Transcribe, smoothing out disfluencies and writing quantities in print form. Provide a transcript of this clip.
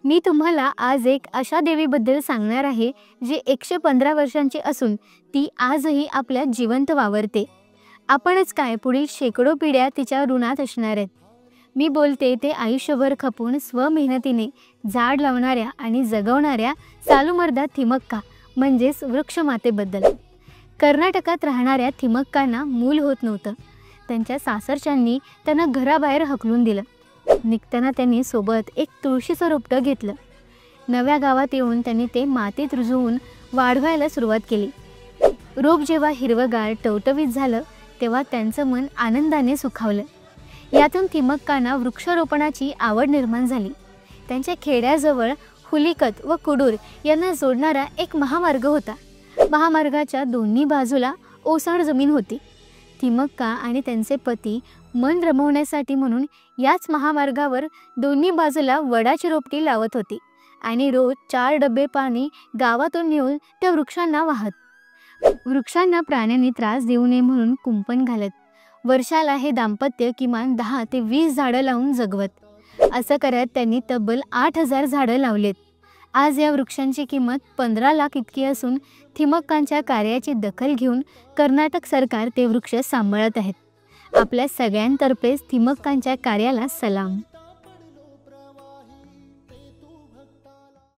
मी तुम्हाला आज एक अशा देवीबद्दल सांगणार आहे, जी 115 वर्षांची असून ती आजही आपल्यात जिवंत वावरते. आपणच काय पुढील शेकडो पिढ्या तिच्या ऋणात असणार आहेत. मी बोलते ते आयुष्यभर खपून स्वमेहनतीने झाड लावणाऱ्या आणि जगवणाऱ्या सालुमर्दा थिमक्का म्हणजेच वृक्षमातेबद्दल. कर्नाटकात राहणाऱ्या थिमक्कांना मूल होत नव्हतं. त्यांच्या सासरच्यांनी त्यांना घराबाहेर हकलून दिलं. निघताना त्यांनी सोबत एक तुळशीचं रोपटं घेतलं. नव्या गावात येऊन त्यांनी ते मातीत रुजवून वाढवायला सुरुवात केली. रोप जेव्हा हिरवगार टवटवीत झालं तेव्हा त्यांचं मन आनंदाने सुखावलं. यातून थिमक्कांना वृक्षारोपणाची आवड निर्माण झाली. त्यांच्या खेड्याजवळ हुलिकत व कुडूर यांना जोडणारा एक महामार्ग होता. महामार्गाच्या दोन्ही बाजूला ओसाड जमीन होती. थिमक्का आणि त्यांचे पती मन रमवण्यासाठी म्हणून याच महामार्गावर दोन्ही बाजूला वडाची रोपटी लावत होती आणि रोज 4 डबे पाणी गावातून नेऊन त्या वृक्षांना वाहत. वृक्षांना प्राण्यांनी त्रास देऊ नये म्हणून कुंपण घालत. वर्षाला हे दाम्पत्य किमान 10 ते 20 झाडं लावून जगवत. असं करत त्यांनी तब्बल 8000 झाडं लावलेत. आज या वृक्षांची किंमत 15 लाख इतकी असून थिमक्कांच्या कार्याची दखल घेऊन कर्नाटक सरकार ते वृक्ष सांभाळत आहेत. आपल्या सगळ्यांतर्फे थिमक्कांच्या कार्याला सलाम.